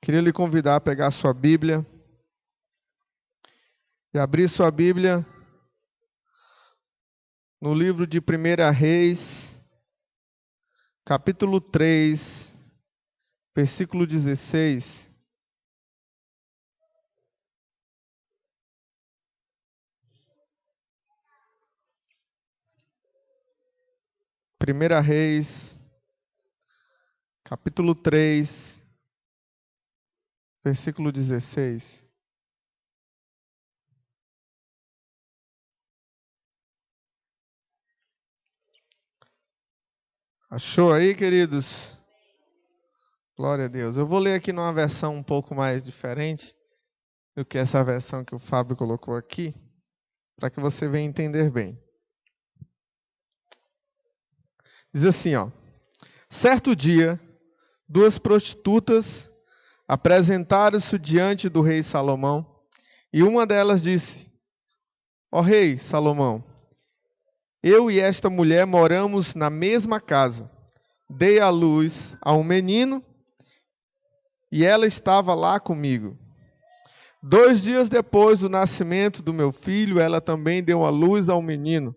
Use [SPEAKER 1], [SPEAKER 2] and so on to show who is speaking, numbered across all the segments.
[SPEAKER 1] Queria lhe convidar a pegar sua Bíblia e abrir sua Bíblia no livro de 1 Reis, capítulo 3, versículo 16. Primeira Reis, capítulo 3, versículo 16. Achou aí, queridos? Glória a Deus. Eu vou ler aqui numa versão um pouco mais diferente do que essa versão que o Fábio colocou aqui, para que você venha entender bem. Diz assim, ó: certo dia, duas prostitutas apresentaram-se diante do rei Salomão, e uma delas disse: ó rei Salomão, eu e esta mulher moramos na mesma casa. Dei à luz a um menino e ela estava lá comigo. 2 dias depois do nascimento do meu filho, ela também deu à luz a um menino.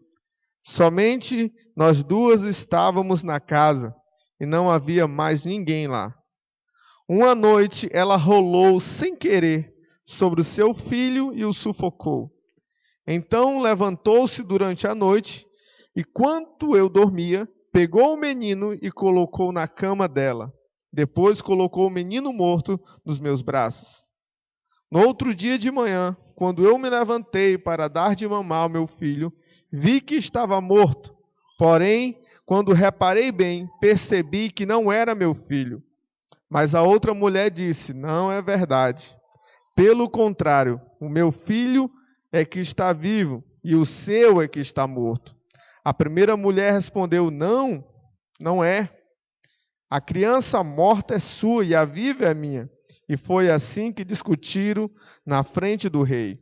[SPEAKER 1] Somente nós duas estávamos na casa e não havia mais ninguém lá. Uma noite ela rolou sem querer sobre o seu filho e o sufocou. Então levantou-se durante a noite e, quando eu dormia, pegou o menino e colocou na cama dela. Depois colocou o menino morto nos meus braços. No outro dia de manhã, quando eu me levantei para dar de mamar ao meu filho, vi que estava morto. Porém, quando reparei bem, percebi que não era meu filho. Mas a outra mulher disse: não é verdade. Pelo contrário, o meu filho é que está vivo e o seu é que está morto. A primeira mulher respondeu: não, não é. A criança morta é sua e a viva é minha. E foi assim que discutiram na frente do rei.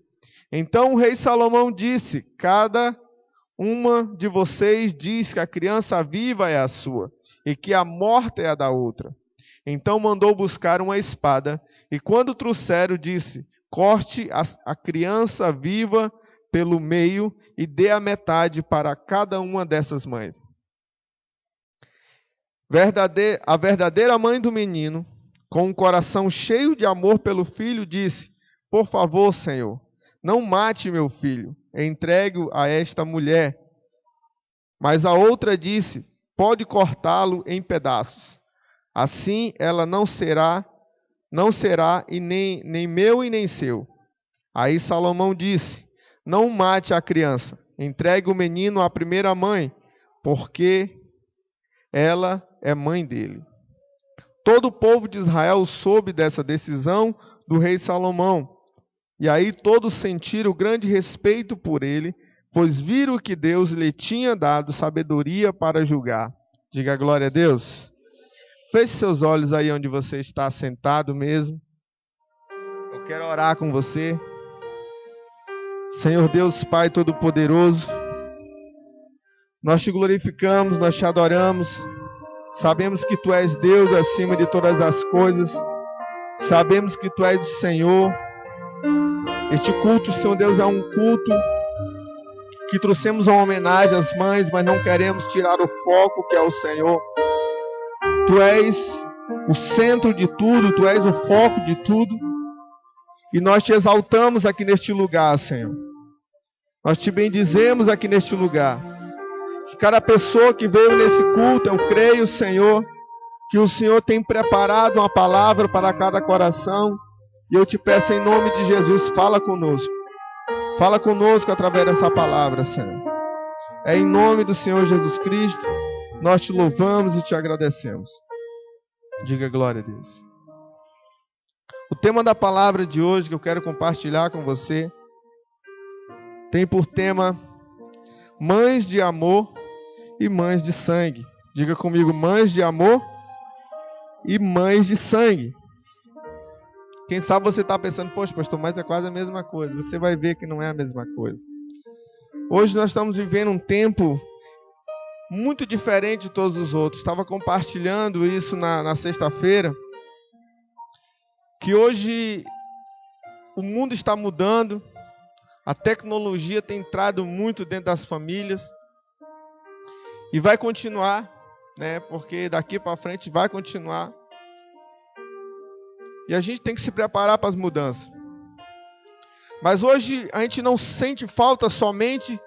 [SPEAKER 1] Então o rei Salomão disse: cada uma de vocês diz que a criança viva é a sua e que a morta é a da outra. Então mandou buscar uma espada e, quando trouxeram, disse: corte a criança viva pelo meio e dê a metade para cada uma dessas mães. A verdadeira mãe do menino, com um coração cheio de amor pelo filho, disse: por favor, Senhor, não mate meu filho, entregue-o a esta mulher. Mas a outra disse: pode cortá-lo em pedaços. Assim ela não será e nem meu e nem seu. Aí Salomão disse: não mate a criança, entregue o menino à primeira mãe, porque ela é mãe dele. Todo o povo de Israel soube dessa decisão do rei Salomão. E aí todos sentiram grande respeito por ele, pois viram que Deus lhe tinha dado sabedoria para julgar. Diga glória a Deus. Feche seus olhos aí onde você está sentado mesmo. Eu quero orar com você. Senhor Deus, Pai Todo-Poderoso, nós te glorificamos, nós te adoramos. Sabemos que Tu és Deus acima de todas as coisas. Sabemos que Tu és o Senhor. Este culto, Senhor Deus, é um culto que trouxemos uma homenagem às mães, mas não queremos tirar o foco que é o Senhor. Tu és o centro de tudo, Tu és o foco de tudo. E nós te exaltamos aqui neste lugar, Senhor. Nós te bendizemos aqui neste lugar. Que cada pessoa que veio nesse culto, eu creio, Senhor, que o Senhor tem preparado uma palavra para cada coração. E eu te peço em nome de Jesus, fala conosco. Fala conosco através dessa palavra, Senhor. É em nome do Senhor Jesus Cristo, nós te louvamos e te agradecemos. Diga glória a Deus. O tema da palavra de hoje que eu quero compartilhar com você tem por tema mães de amor e mães de sangue. Diga comigo, mães de amor e mães de sangue. Quem sabe você está pensando: poxa, pastor, mas é quase a mesma coisa. Você vai ver que não é a mesma coisa. Hoje nós estamos vivendo um tempo muito diferente de todos os outros. Estava compartilhando isso na sexta-feira, que hoje o mundo está mudando, a tecnologia tem entrado muito dentro das famílias e vai continuar, né? Porque daqui para frente vai continuar. E a gente tem que se preparar para as mudanças. Mas hoje a gente não sente falta somente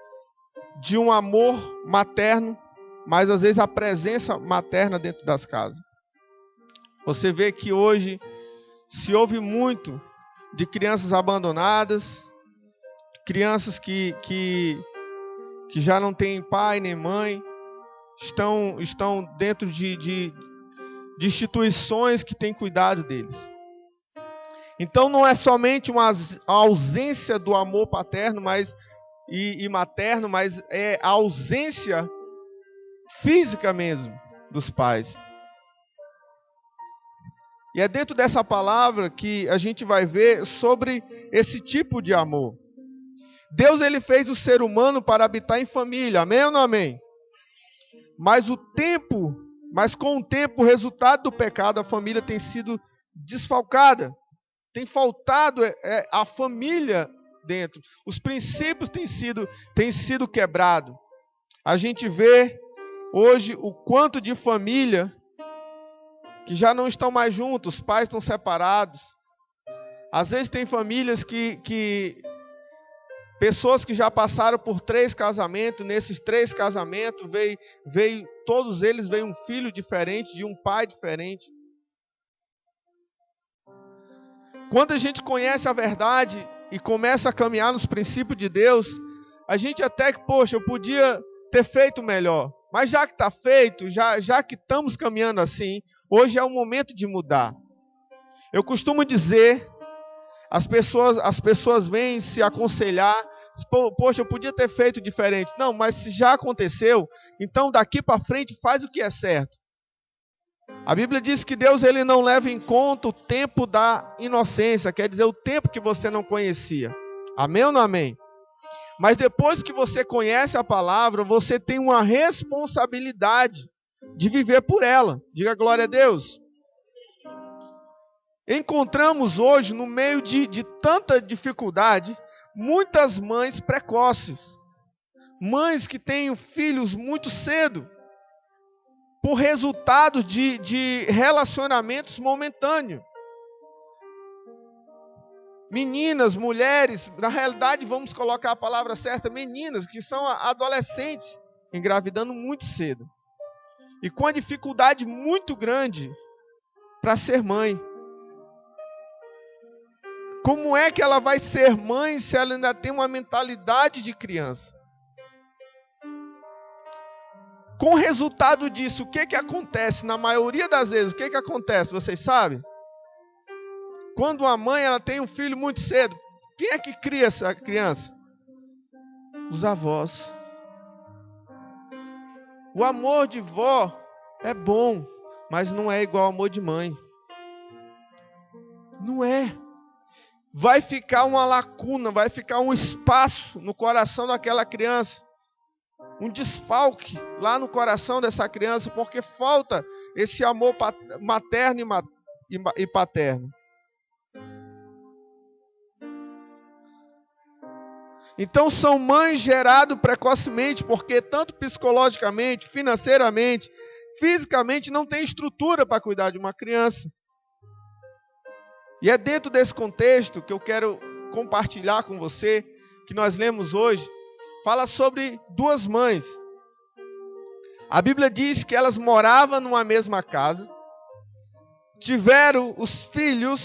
[SPEAKER 1] de um amor materno, mas às vezes a presença materna dentro das casas. Você vê que hoje se ouve muito de crianças abandonadas, crianças que já não têm pai nem mãe, estão dentro de instituições que têm cuidado deles. Então não é somente uma ausência do amor paterno e materno, mas é a ausência física mesmo dos pais. E é dentro dessa palavra que a gente vai ver sobre esse tipo de amor. Deus, ele fez o ser humano para habitar em família, amém ou não amém? Mas com o tempo, o resultado do pecado, a família tem sido desfalcada. Tem faltado a família dentro. Os princípios têm sido quebrados. A gente vê hoje o quanto de família que já não estão mais juntos, os pais estão separados. Às vezes tem famílias pessoas que já passaram por 3 casamentos, nesses 3 casamentos, todos eles veio um filho diferente, de um pai diferente. Quando a gente conhece a verdade e começa a caminhar nos princípios de Deus, a gente até que, poxa, eu podia ter feito melhor. Mas já que está feito, já que estamos caminhando assim, hoje é o momento de mudar. Eu costumo dizer, as pessoas vêm se aconselhar, poxa, eu podia ter feito diferente. Não, mas se já aconteceu, então daqui para frente faz o que é certo. A Bíblia diz que Deus, ele não leva em conta o tempo da inocência, quer dizer, o tempo que você não conhecia. Amém ou não amém? Mas depois que você conhece a palavra, você tem uma responsabilidade de viver por ela. Diga glória a Deus. Encontramos hoje, no meio de tanta dificuldade, muitas mães precoces. Mães que têm filhos muito cedo, por resultado de relacionamentos momentâneos. Meninas, mulheres, na realidade vamos colocar a palavra certa, meninas, que são adolescentes, engravidando muito cedo. E com a dificuldade muito grande para ser mãe. Como é que ela vai ser mãe se ela ainda tem uma mentalidade de criança? Com o resultado disso, o que acontece? Na maioria das vezes, o que acontece? Vocês sabem? Quando uma mãe ela tem um filho muito cedo, quem é que cria essa criança? Os avós. O amor de vó é bom, mas não é igual ao amor de mãe. Não é. Vai ficar uma lacuna, vai ficar um espaço no coração daquela criança. Um desfalque lá no coração dessa criança, porque falta esse amor materno e paterno. Então são mães geradas precocemente, porque tanto psicologicamente, financeiramente, fisicamente não tem estrutura para cuidar de uma criança. E é dentro desse contexto que eu quero compartilhar com você, que nós lemos hoje, fala sobre 2 mães. A Bíblia diz que elas moravam numa mesma casa, tiveram os filhos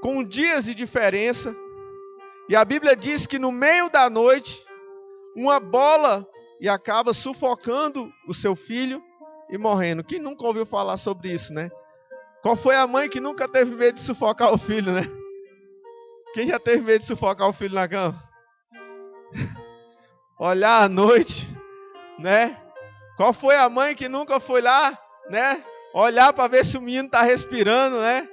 [SPEAKER 1] com dias de diferença, e a Bíblia diz que no meio da noite, uma bola e acaba sufocando o seu filho e morrendo. Quem nunca ouviu falar sobre isso, né? Qual foi a mãe que nunca teve medo de sufocar o filho, né? Quem já teve medo de sufocar o filho na cama? Olhar à noite, né? Qual foi a mãe que nunca foi lá, né? Olhar para ver se o menino está respirando, né?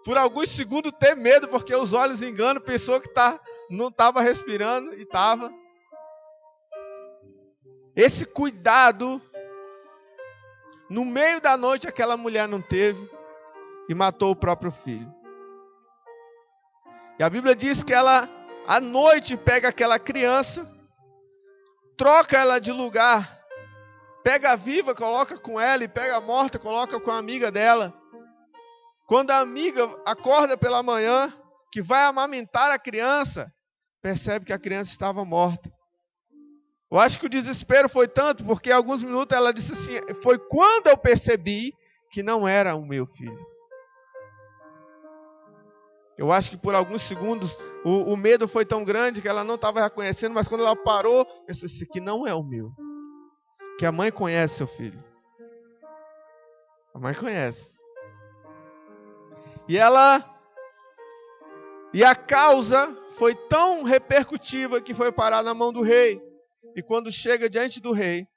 [SPEAKER 1] Por alguns segundos ter medo, porque os olhos enganam, pensou que não estava respirando e estava. Esse cuidado, no meio da noite aquela mulher não teve. e matou o próprio filho. E a Bíblia diz que ela, à noite, pega aquela criança, troca ela de lugar, pega a viva, coloca com ela, e pega a morta, coloca com a amiga dela. Quando a amiga acorda pela manhã, que vai amamentar a criança, percebe que a criança estava morta. Eu acho que o desespero foi tanto, porque em alguns minutos ela disse assim, foi quando eu percebi que não era o meu filho. Eu acho que por alguns segundos o medo foi tão grande que ela não estava reconhecendo, mas quando ela parou, pensou, isso aqui não é o meu. Que a mãe conhece seu filho. A mãe conhece. E a causa foi tão repercutiva que foi parar na mão do rei. E quando chega diante do rei,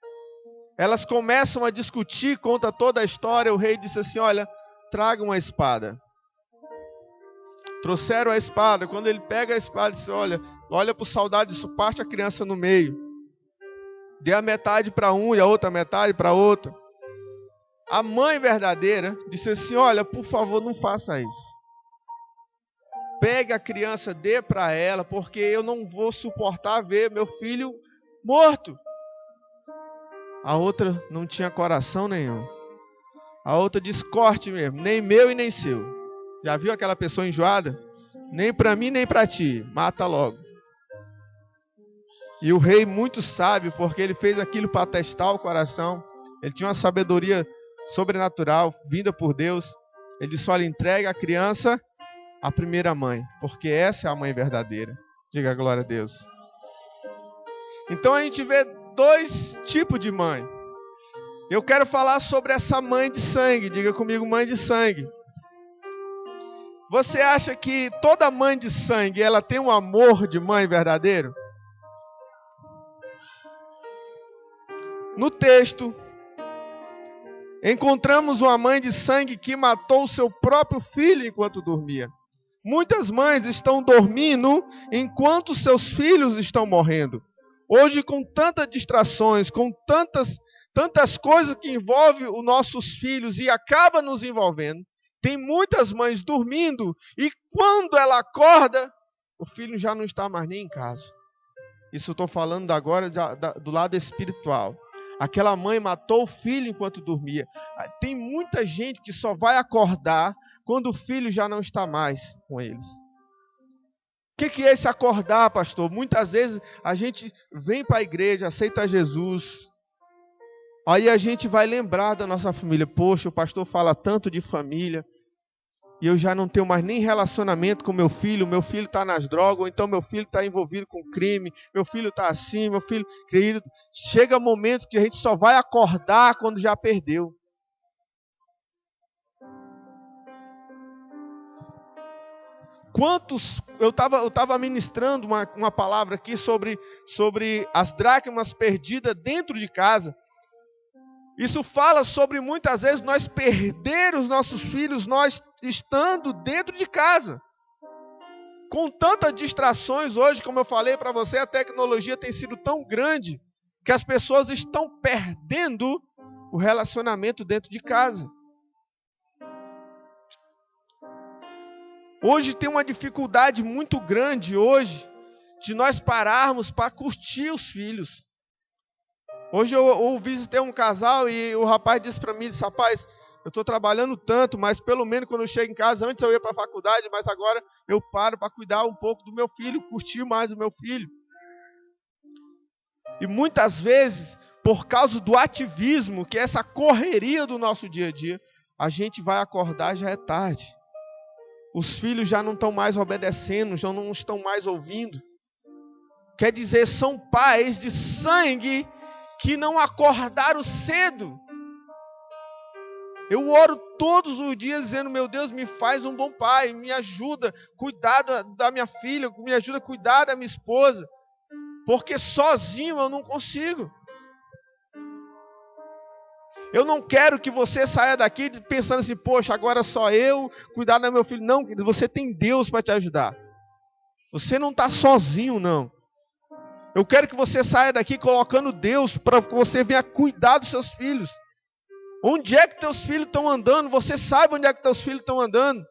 [SPEAKER 1] elas começam a discutir, conta toda a história. O rei disse assim, olha, traga uma espada. Trouxeram a espada. Quando ele pega a espada, disse, olha para o soldado, isso parte a criança no meio. Dê a metade para um e a outra metade para outro. A mãe verdadeira disse assim, olha, por favor, não faça isso. Pegue a criança, dê para ela, porque eu não vou suportar ver meu filho morto. A outra não tinha coração nenhum. A outra disse, corte mesmo, nem meu e nem seu. Já viu aquela pessoa enjoada? Nem para mim, nem para ti. Mata logo. E o rei muito sábio, porque ele fez aquilo para testar o coração. Ele tinha uma sabedoria sobrenatural, vinda por Deus. Ele disse, olha, entregue a criança à primeira mãe, porque essa é a mãe verdadeira. Diga glória a Deus. Então a gente vê dois tipos de mãe. Eu quero falar sobre essa mãe de sangue. Diga comigo, mãe de sangue. Você acha que toda mãe de sangue, ela tem um amor de mãe verdadeiro? No texto, encontramos uma mãe de sangue que matou o seu próprio filho enquanto dormia. Muitas mães estão dormindo enquanto seus filhos estão morrendo. Hoje, com tantas distrações, com tantas coisas que envolvem os nossos filhos e acaba nos envolvendo, tem muitas mães dormindo e quando ela acorda, o filho já não está mais nem em casa. Isso eu estou falando agora do lado espiritual. Aquela mãe matou o filho enquanto dormia. Tem muita gente que só vai acordar quando o filho já não está mais com eles. O que é esse acordar, pastor? Muitas vezes a gente vem para a igreja, aceita Jesus. Aí a gente vai lembrar da nossa família. Poxa, o pastor fala tanto de família. E eu já não tenho mais nem relacionamento com meu filho está nas drogas, ou então meu filho está envolvido com crime, meu filho está assim, meu filho, querido, chega momento que a gente só vai acordar quando já perdeu. Eu estava ministrando uma palavra aqui sobre as dracmas perdidas dentro de casa. Isso fala sobre muitas vezes nós perder os nossos filhos, nós estando dentro de casa. Com tantas distrações hoje, como eu falei para você, a tecnologia tem sido tão grande que as pessoas estão perdendo o relacionamento dentro de casa. Hoje tem uma dificuldade muito grande hoje de nós pararmos para curtir os filhos. Hoje eu visitei um casal e o rapaz disse para mim, rapaz, eu estou trabalhando tanto, mas pelo menos quando eu chego em casa, antes eu ia para a faculdade, mas agora eu paro para cuidar um pouco do meu filho, curtir mais o meu filho. E muitas vezes, por causa do ativismo, que é essa correria do nosso dia a dia, a gente vai acordar, já é tarde. Os filhos já não estão mais obedecendo, já não estão mais ouvindo. Quer dizer, são pais de sangue que não acordaram cedo. Eu oro todos os dias dizendo, meu Deus, me faz um bom pai, me ajuda a cuidar da minha filha, me ajuda a cuidar da minha esposa, porque sozinho eu não consigo. Eu não quero que você saia daqui pensando assim, poxa, agora só eu cuidar do meu filho. Não, você tem Deus para te ajudar. Você não está sozinho, não. Eu quero que você saia daqui colocando Deus para que você venha cuidar dos seus filhos. Onde é que teus filhos estão andando? Você sabe onde é que teus filhos estão andando?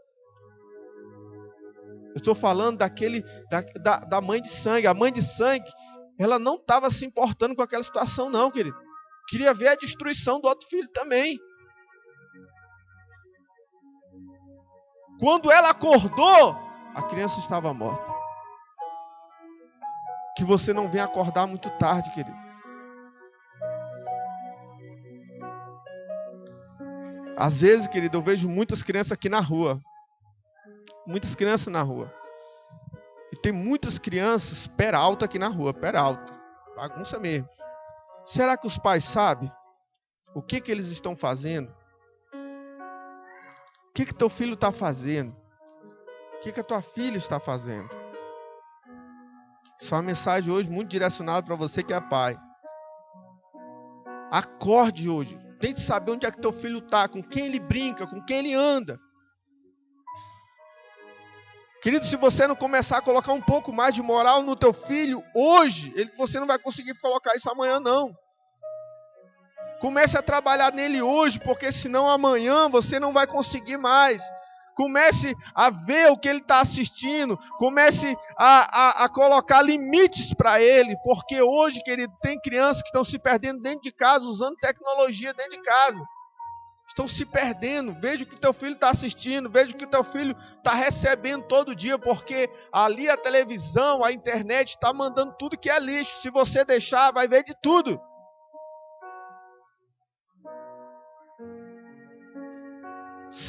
[SPEAKER 1] Eu estou falando da mãe de sangue. A mãe de sangue, ela não estava se importando com aquela situação não, querido. Queria ver a destruição do outro filho também. Quando ela acordou, a criança estava morta. Que você não venha acordar muito tarde, querido. Às vezes, querido, eu vejo muitas crianças aqui na rua. Muitas crianças na rua. E tem muitas crianças peralta aqui na rua. Peralta. Bagunça mesmo. Será que os pais sabem o que eles estão fazendo? O que teu filho está fazendo? O que a tua filha está fazendo? Isso é uma mensagem hoje muito direcionada para você que é pai. Acorde hoje. Tente saber onde é que teu filho está, com quem ele brinca, com quem ele anda. Querido, se você não começar a colocar um pouco mais de moral no teu filho hoje, você não vai conseguir colocar isso amanhã não. Comece a trabalhar nele hoje, porque senão amanhã você não vai conseguir mais. Comece a ver o que ele está assistindo. Comece a colocar limites para ele. Porque hoje, querido, tem crianças que estão se perdendo dentro de casa, usando tecnologia dentro de casa. Estão se perdendo. Veja o que teu filho está assistindo. Veja o que teu filho está recebendo todo dia. Porque ali a televisão, a internet está mandando tudo que é lixo. Se você deixar, vai ver de tudo.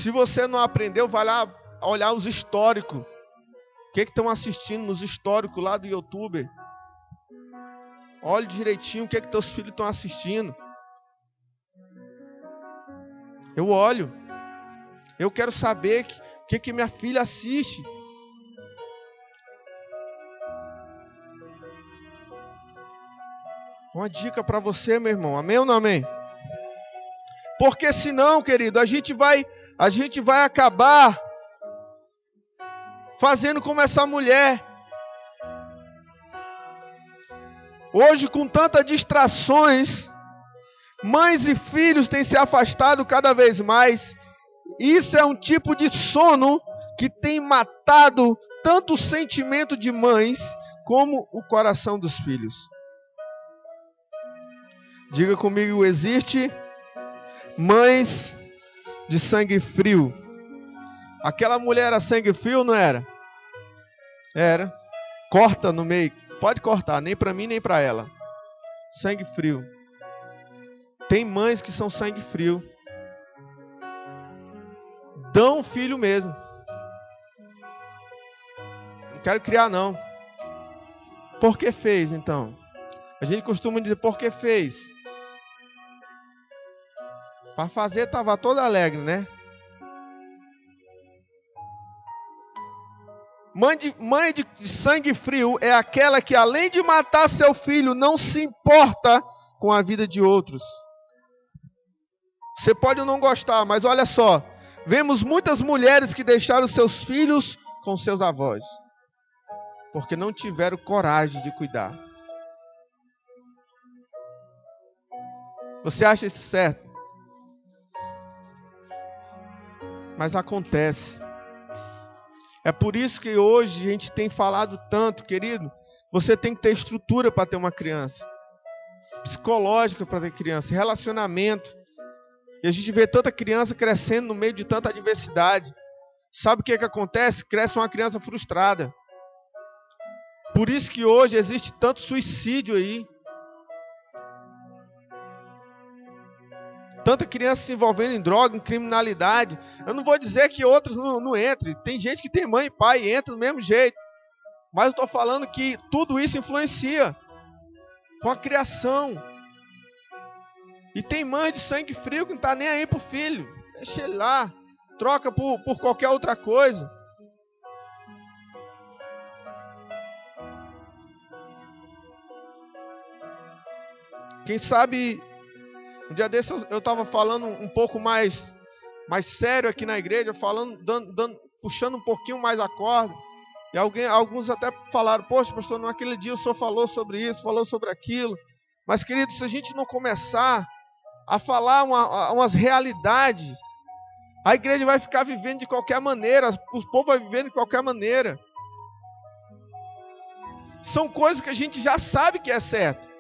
[SPEAKER 1] Se você não aprendeu, vai lá olhar os históricos. O que estão assistindo nos históricos lá do YouTube? Olhe direitinho o que teus filhos estão assistindo. Eu olho. Eu quero saber o que minha filha assiste. Uma dica para você, meu irmão. Amém ou não amém? Porque senão, querido, a gente vai acabar fazendo como essa mulher. Hoje, com tantas distrações, mães e filhos têm se afastado cada vez mais. Isso é um tipo de sono que tem matado tanto o sentimento de mães como o coração dos filhos. Diga comigo, existe mães de sangue frio. Aquela mulher era sangue frio, não era? Era. Corta no meio. Pode cortar, nem para mim nem para ela. Sangue frio. Tem mães que são sangue frio. Dão filho mesmo. Não quero criar não. Por que fez então? A gente costuma dizer por que fez. Para fazer estava todo alegre, né? Mãe de sangue frio é aquela que, além de matar seu filho, não se importa com a vida de outros. Você pode não gostar, mas olha só. Vemos muitas mulheres que deixaram seus filhos com seus avós, porque não tiveram coragem de cuidar. Você acha isso certo? Mas acontece. É por isso que hoje a gente tem falado tanto, querido. Você tem que ter estrutura para ter uma criança. Psicológica para ter criança. Relacionamento. E a gente vê tanta criança crescendo no meio de tanta adversidade. Sabe o que acontece? Cresce uma criança frustrada. Por isso que hoje existe tanto suicídio aí. Tanta criança se envolvendo em droga, em criminalidade. Eu não vou dizer que outros não entrem. Tem gente que tem mãe e pai e entra do mesmo jeito. Mas eu estou falando que tudo isso influencia com a criação. E tem mãe de sangue frio que não está nem aí pro filho. Deixa ele lá. Troca por qualquer outra coisa. Quem sabe... Um dia desse eu estava falando um pouco mais sério aqui na igreja, falando, puxando um pouquinho mais a corda. E alguns até falaram, poxa, pastor, naquele dia o senhor falou sobre isso, falou sobre aquilo. Mas, querido, se a gente não começar a falar umas realidades, a igreja vai ficar vivendo de qualquer maneira, o povo vai vivendo de qualquer maneira. São coisas que a gente já sabe que é certo.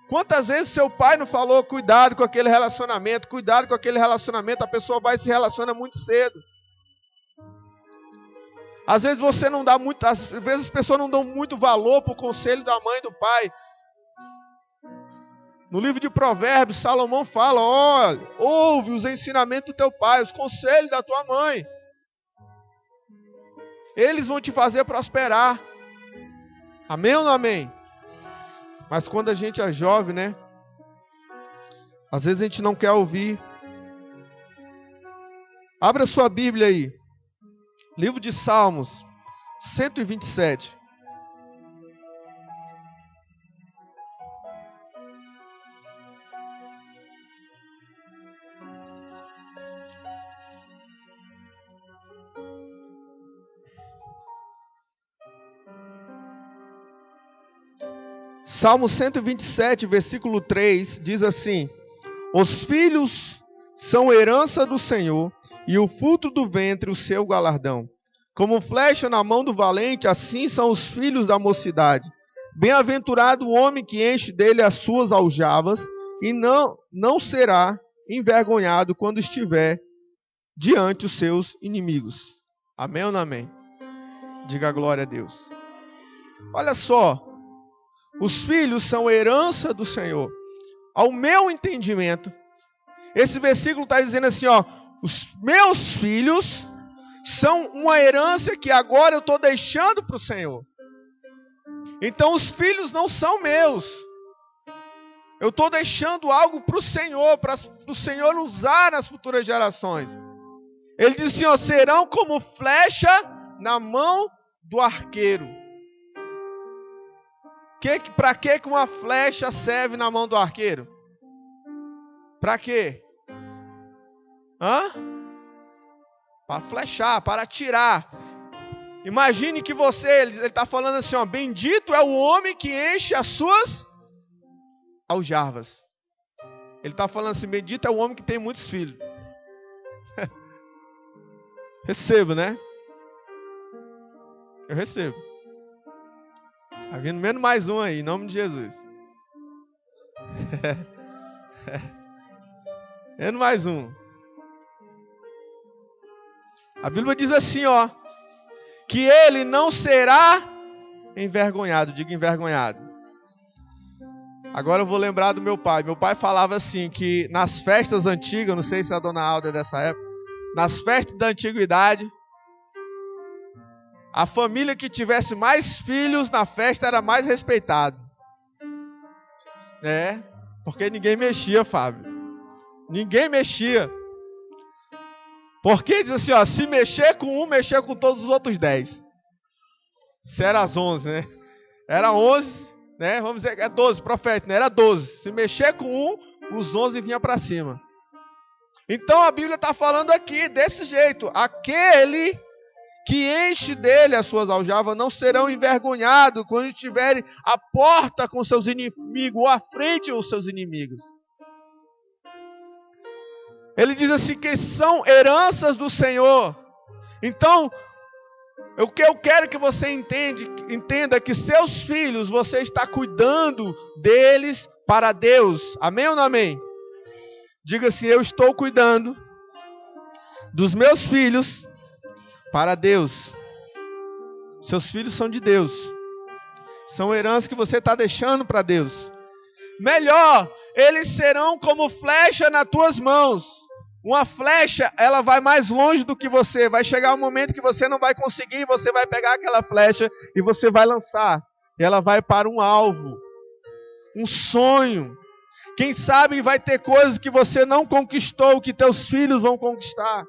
[SPEAKER 1] Quantas vezes seu pai não falou, cuidado com aquele relacionamento, a pessoa vai e se relaciona muito cedo. Às vezes você não dá muito, às vezes as pessoas não dão muito valor para o conselho da mãe e do pai. No livro de Provérbios, Salomão fala, olha, ouve os ensinamentos do teu pai, os conselhos da tua mãe. Eles vão te fazer prosperar. Amém ou não amém? Mas quando a gente é jovem, né? Às vezes a gente não quer ouvir. Abra sua Bíblia aí. Livro de Salmos, 127. Salmo 127, versículo 3, diz assim: os filhos são herança do Senhor, e o fruto do ventre o seu galardão. Como flecha na mão do valente, assim são os filhos da mocidade. Bem-aventurado o homem que enche dele as suas aljavas, e não será envergonhado quando estiver diante dos seus inimigos. Amém ou não amém? Diga glória a Deus. Olha só, os filhos são herança do Senhor. Ao meu entendimento, esse versículo está dizendo assim, ó, os meus filhos são uma herança que agora eu estou deixando para o Senhor. Então os filhos não são meus. Eu estou deixando algo para o Senhor, para o Senhor usar nas futuras gerações. Ele diz assim, ó, serão como flecha na mão do arqueiro. Para que uma flecha serve na mão do arqueiro? Para quê? Para flechar, para atirar. Imagine que ele está falando assim, ó, bendito é o homem que enche as suas aljavas. Ele está falando assim, bendito é o homem que tem muitos filhos. Recebo, né? Eu recebo. Está vindo menos mais um aí, em nome de Jesus. Menos mais um. A Bíblia diz assim, ó, que ele não será envergonhado. Diga envergonhado. Agora eu vou lembrar do meu pai. Meu pai falava assim, que nas festas antigas, não sei se a dona Alda é dessa época, nas festas da antiguidade, a família que tivesse mais filhos na festa era mais respeitada. Porque ninguém mexia, Fábio. Ninguém mexia. Porque diz assim, ó, se mexer com um, mexer com todos os outros 10. Se era as 11, né? Era 11, né? Vamos dizer que é 12, profeta, né? Era 12. Se mexer com um, os 11 vinham para cima. Então a Bíblia está falando aqui desse jeito. Aquele que enche dele as suas aljavas não serão envergonhados quando estiverem à porta com seus inimigos, ou à frente com seus inimigos. Ele diz assim que são heranças do Senhor. Então, o que eu quero que você entenda que seus filhos, você está cuidando deles para Deus. Amém ou não amém? Diga assim, eu estou cuidando dos meus filhos para Deus. Seus filhos são de Deus. São heranças que você está deixando para Deus. Melhor, eles serão como flecha nas tuas mãos. Uma flecha, ela vai mais longe do que você. Vai chegar um momento que você não vai conseguir. Você vai pegar aquela flecha e você vai lançar. E ela vai para um alvo. Um sonho. Quem sabe vai ter coisas que você não conquistou, que teus filhos vão conquistar.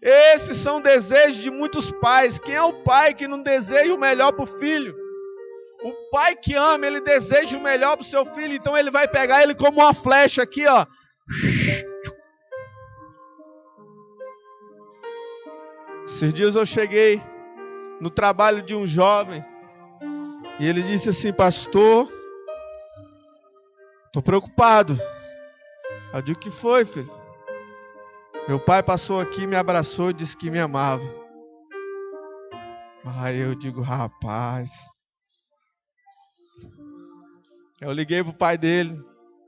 [SPEAKER 1] Esses são desejos de muitos pais. Quem é o pai que não deseja o melhor para o filho? O pai que ama, ele deseja o melhor para o seu filho. Então ele vai pegar ele como uma flecha aqui, ó. Esses dias eu cheguei no trabalho de um jovem e ele disse assim, pastor, estou preocupado. Eu digo, o que foi, filho? Meu pai passou aqui, me abraçou e disse que me amava. Aí eu digo, rapaz. Eu liguei pro pai dele.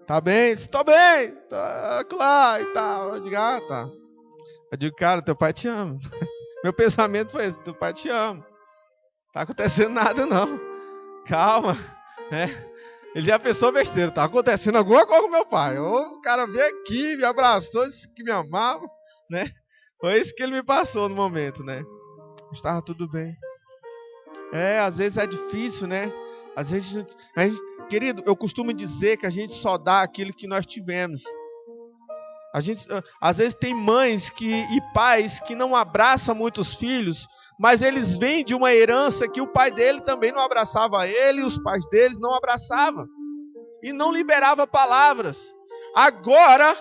[SPEAKER 1] Tá bem? Estou bem. Tá claro e tal. Eu digo, tá. Eu digo, cara, teu pai te ama. Meu pensamento foi esse, teu pai te ama. Tá acontecendo nada não. Calma. Ele já pensou besteira. Tá acontecendo alguma coisa com meu pai. O cara veio aqui, me abraçou, disse que me amava, né? Foi isso que ele me passou no momento, né? Estava tudo bem. Às vezes é difícil, né? Às vezes, querido, eu costumo dizer que a gente só dá aquilo que nós tivemos. Às vezes tem mães e pais que não abraçam muitos filhos, mas eles vêm de uma herança que o pai dele também não abraçava ele, e os pais deles não abraçavam. E não liberava palavras. Agora,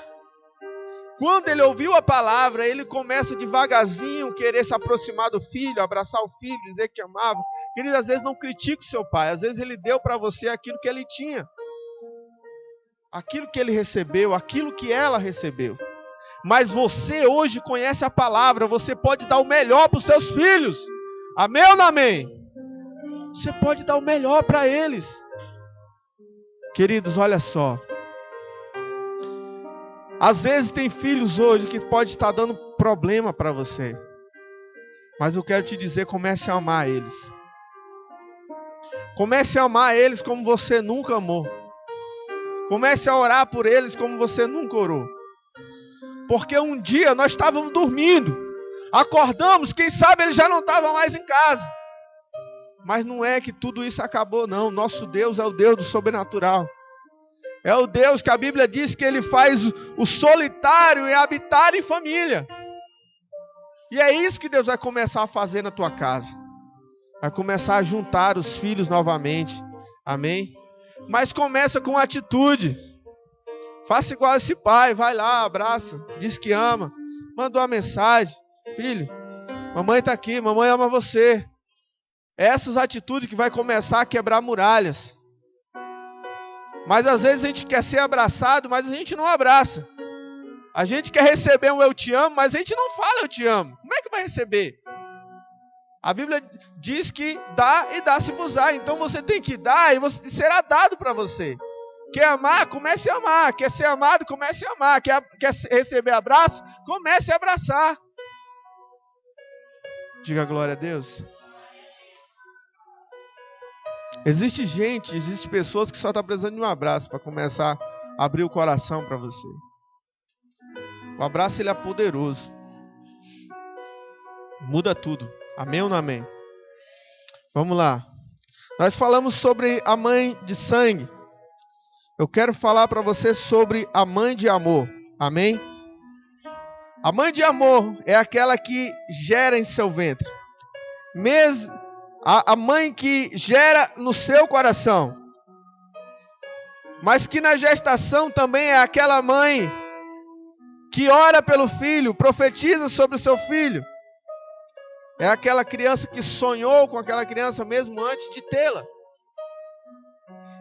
[SPEAKER 1] quando ele ouviu a palavra, ele começa devagarzinho querer se aproximar do filho, abraçar o filho, dizer que amava. Querido, às vezes não critique seu pai. Às vezes ele deu para você aquilo que ele tinha. Aquilo que ele recebeu, aquilo que ela recebeu. Mas você hoje conhece a palavra, você pode dar o melhor para os seus filhos. Amém ou não amém? Você pode dar o melhor para eles. Queridos, olha só. Às vezes tem filhos hoje que pode estar dando problema para você. Mas eu quero te dizer, comece a amar eles. Comece a amar eles como você nunca amou. Comece a orar por eles como você nunca orou. Porque um dia nós estávamos dormindo, acordamos, quem sabe ele já não estava mais em casa. Mas não é que tudo isso acabou, não. Nosso Deus é o Deus do sobrenatural. É o Deus que a Bíblia diz que Ele faz o solitário e habitar em família. E é isso que Deus vai começar a fazer na tua casa. Vai começar a juntar os filhos novamente. Amém? Mas começa com atitude. Faça igual esse pai. Vai lá, abraça, diz que ama. Manda uma mensagem. Filho, mamãe está aqui, mamãe ama você. Essas atitudes que vai começar a quebrar muralhas. Mas às vezes a gente quer ser abraçado, mas a gente não abraça. A gente quer receber um eu te amo, mas a gente não fala eu te amo. Como é que vai receber? A Bíblia diz que dá e dá-se-vos-á. Então você tem que dar e será dado para você. Quer amar? Comece a amar. Quer ser amado? Comece a amar. Quer receber abraço? Comece a abraçar. Diga glória a Deus. Existe pessoas que só estão precisando de um abraço para começar a abrir o coração para você. O abraço, ele é poderoso. Muda tudo. Amém ou não amém? Vamos lá. Nós falamos sobre a mãe de sangue. Eu quero falar para você sobre a mãe de amor. Amém? A mãe de amor é aquela que gera em seu ventre. A mãe que gera no seu coração. Mas que na gestação também é aquela mãe que ora pelo filho, profetiza sobre o seu filho. É aquela criança que sonhou com aquela criança mesmo antes de tê-la.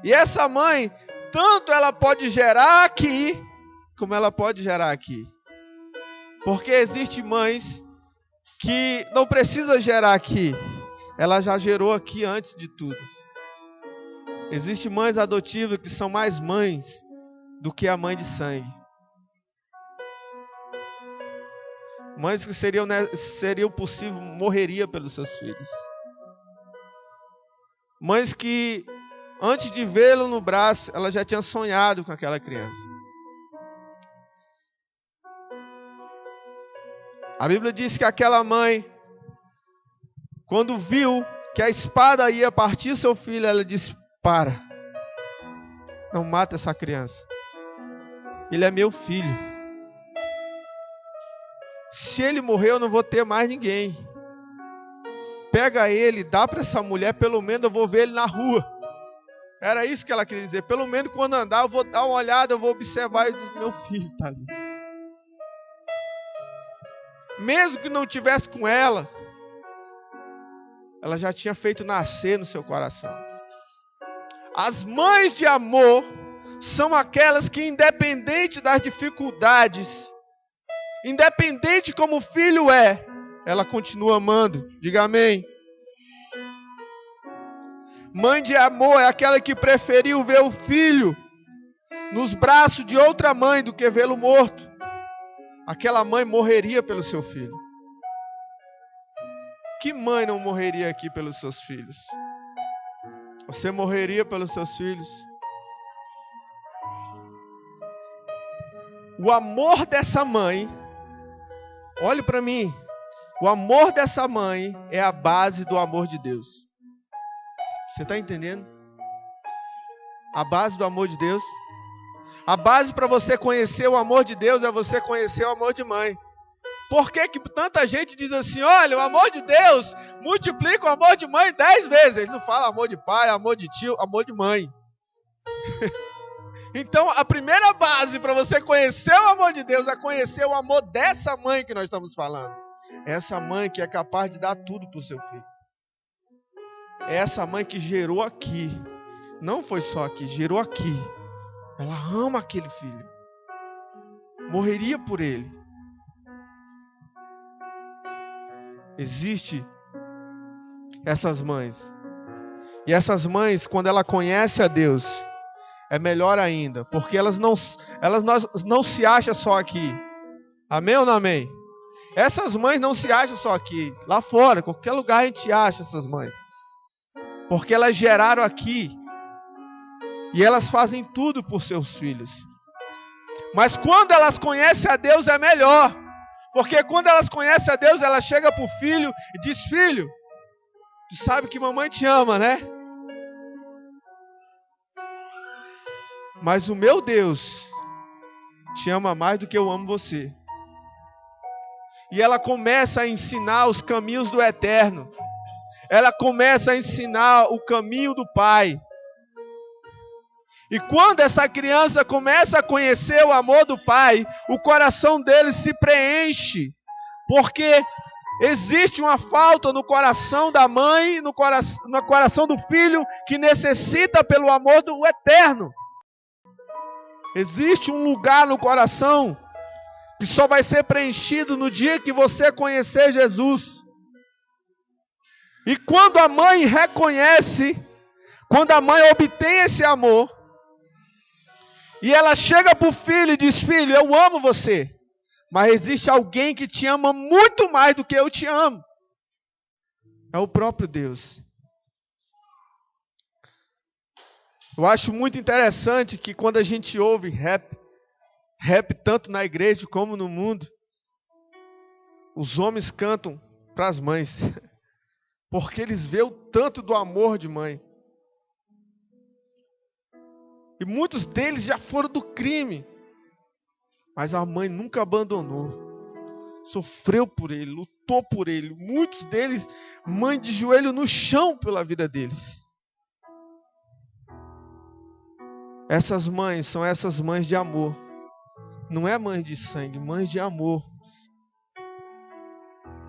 [SPEAKER 1] E essa mãe, tanto ela pode gerar aqui, como ela pode gerar aqui. Porque existem mães que não precisam gerar aqui. Ela já gerou aqui antes de tudo. Existem mães adotivas que são mais mães do que a mãe de sangue. Mães que seriam possível, morreria pelos seus filhos. Mães que, antes de vê-lo no braço, ela já tinha sonhado com aquela criança. A Bíblia diz que aquela mãe, quando viu que a espada ia partir seu filho, ela disse: para, não mata essa criança. Ele é meu filho. Se ele morrer, eu não vou ter mais ninguém. Pega ele, dá para essa mulher, pelo menos eu vou ver ele na rua. Era isso que ela queria dizer. Pelo menos quando andar, eu vou dar uma olhada, eu vou observar e dizer: meu filho está ali. Mesmo que não tivesse com ela, ela já tinha feito nascer no seu coração. As mães de amor são aquelas que, independente das dificuldades, independente como o filho é, ela continua amando. Diga amém. Mãe de amor é aquela que preferiu ver o filho nos braços de outra mãe do que vê-lo morto. Aquela mãe morreria pelo seu filho. Que mãe não morreria aqui pelos seus filhos? Você morreria pelos seus filhos? O amor dessa mãe, olhe para mim, o amor dessa mãe é a base do amor de Deus. Você está entendendo? A base do amor de Deus. A base para você conhecer o amor de Deus é você conhecer o amor de mãe. Por que tanta gente diz assim, olha, o amor de Deus multiplica o amor de mãe 10 vezes. Ele não fala amor de pai, amor de tio, amor de mãe. Então, a primeira base para você conhecer o amor de Deus é conhecer o amor dessa mãe que nós estamos falando. Essa mãe que é capaz de dar tudo para o seu filho. É essa mãe que gerou aqui. Não foi só aqui, gerou aqui. Ela ama aquele filho. Morreria por ele. Existem essas mães. E essas mães, quando ela conhece a Deus, é melhor ainda. Porque elas não se acham só aqui. Amém ou não amém? Essas mães não se acham só aqui. Lá fora, qualquer lugar a gente acha essas mães. Porque elas geraram aqui. E elas fazem tudo por seus filhos. Mas quando elas conhecem a Deus é melhor. Porque quando elas conhecem a Deus, ela chega para o filho e diz, filho, tu sabe que mamãe te ama, né? Mas o meu Deus te ama mais do que eu amo você. E ela começa a ensinar os caminhos do eterno. Ela começa a ensinar o caminho do Pai. E quando essa criança começa a conhecer o amor do Pai, o coração dele se preenche. Porque existe uma falta no coração da mãe, no coração do filho, que necessita pelo amor do eterno. Existe um lugar no coração que só vai ser preenchido no dia que você conhecer Jesus. E quando a mãe reconhece, quando a mãe obtém esse amor, e ela chega para o filho e diz, filho, eu amo você, mas existe alguém que te ama muito mais do que eu te amo. É o próprio Deus. Eu acho muito interessante que quando a gente ouve rap tanto na igreja como no mundo, os homens cantam para as mães, porque eles veem o tanto do amor de mãe. E muitos deles já foram do crime. Mas a mãe nunca abandonou. Sofreu por ele, lutou por ele. Muitos deles, mãe de joelho no chão pela vida deles. Essas mães são essas mães de amor. Não é mães de sangue, mães de amor.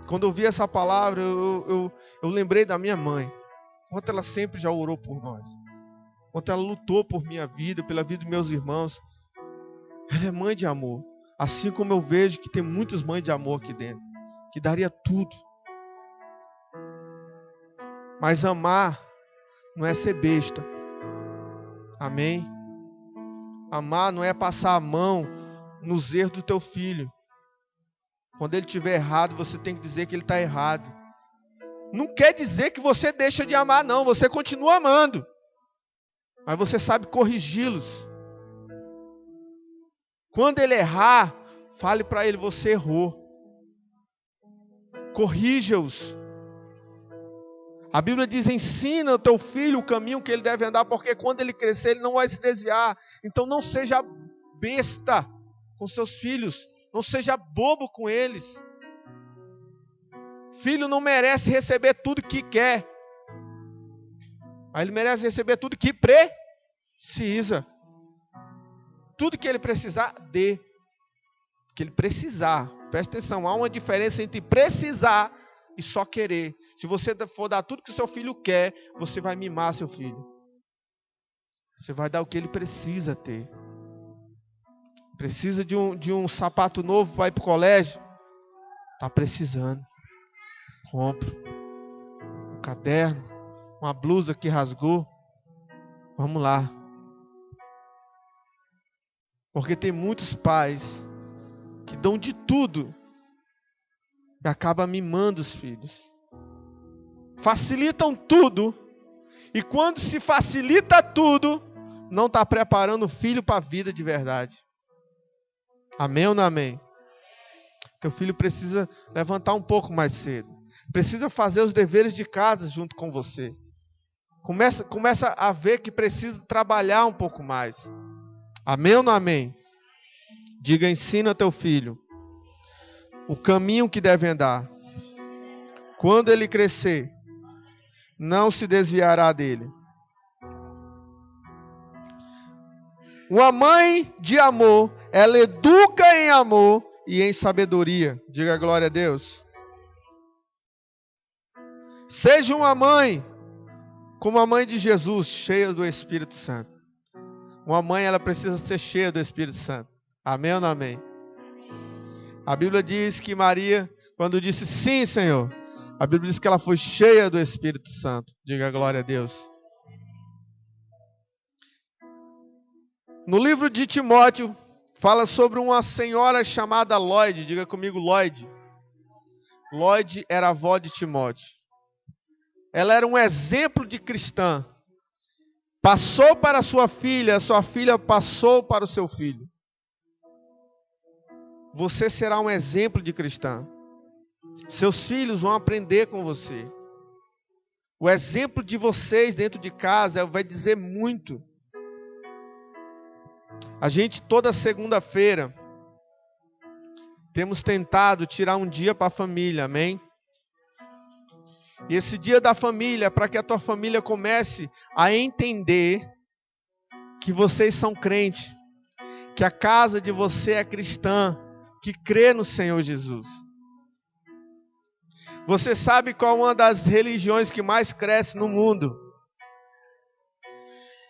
[SPEAKER 1] Quando eu vi essa palavra, eu lembrei da minha mãe. Quanto ela sempre já orou por nós. Quanto ela lutou por minha vida, pela vida dos meus irmãos. Ela é mãe de amor. Assim como eu vejo que tem muitas mães de amor aqui dentro. Que daria tudo. Mas amar não é ser besta. Amém? Amar não é passar a mão nos erros do teu filho. Quando ele estiver errado, você tem que dizer que ele está errado. Não quer dizer que você deixa de amar, não. Você continua amando. Mas você sabe corrigi-los. Quando ele errar, fale para ele, você errou. Corrija-os. A Bíblia diz, ensina o teu filho o caminho que ele deve andar, porque quando ele crescer, ele não vai se desviar. Então não seja besta com seus filhos. Não seja bobo com eles. Filho não merece receber tudo que quer. Mas ele merece receber tudo que precisa. Tudo que ele precisar, dê. Que ele precisar. Presta atenção, há uma diferença entre precisar e só querer. Se você for dar tudo que seu filho quer, você vai mimar seu filho. Você vai dar o que ele precisa ter. Precisa de um sapato novo para ir para o colégio? Está precisando. Compre. Um caderno, uma blusa que rasgou. Vamos lá. Porque tem muitos pais que dão de tudo e acabam mimando os filhos. Facilitam tudo. E quando se facilita tudo, não está preparando o filho para a vida de verdade. Amém ou não amém? Teu filho precisa levantar um pouco mais cedo. Precisa fazer os deveres de casa junto com você. Começa a ver que precisa trabalhar um pouco mais. Amém ou não amém? Diga, ensina teu filho o caminho que deve andar. Quando ele crescer, não se desviará dele. Uma mãe de amor, ela educa em amor e em sabedoria. Diga glória a Deus. Seja uma mãe como a mãe de Jesus, cheia do Espírito Santo. Uma mãe, ela precisa ser cheia do Espírito Santo. Amém ou não amém? A Bíblia diz que Maria, quando disse sim, Senhor, a Bíblia diz que ela foi cheia do Espírito Santo. Diga glória a Deus. No livro de Timóteo, fala sobre uma senhora chamada Lloyd. Diga comigo, Lloyd. Lloyd era a avó de Timóteo. Ela era um exemplo de cristã. Passou para sua filha passou para o seu filho. Você será um exemplo de cristã. Seus filhos vão aprender com você. O exemplo de vocês dentro de casa vai dizer muito. A gente, toda segunda-feira, temos tentado tirar um dia para a família, amém? E esse dia da família, para que a tua família comece a entender que vocês são crentes, que a casa de você é cristã, que crê no Senhor Jesus. Você sabe qual é uma das religiões que mais cresce no mundo?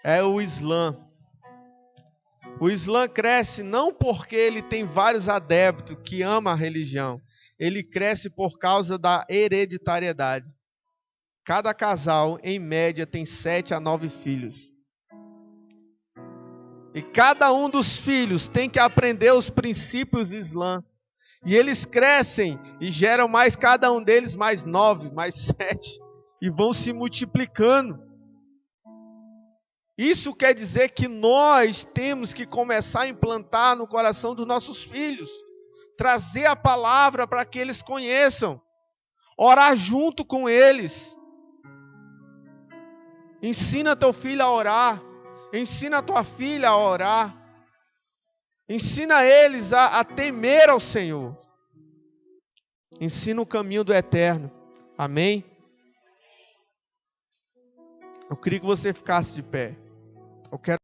[SPEAKER 1] É o Islã. O Islã cresce não porque ele tem vários adeptos que amam a religião. Ele cresce por causa da hereditariedade. Cada casal, em média, tem 7 a 9 filhos. E cada um dos filhos tem que aprender os princípios do Islã. E eles crescem e geram mais, cada um deles, mais 9, mais 7. E vão se multiplicando. Isso quer dizer que nós temos que começar a implantar no coração dos nossos filhos. Trazer a palavra para que eles conheçam. Orar junto com eles. Ensina teu filho a orar. Ensina a tua filha a orar. Ensina eles a temer ao Senhor. Ensina o caminho do eterno. Amém? Eu queria que você ficasse de pé. Eu quero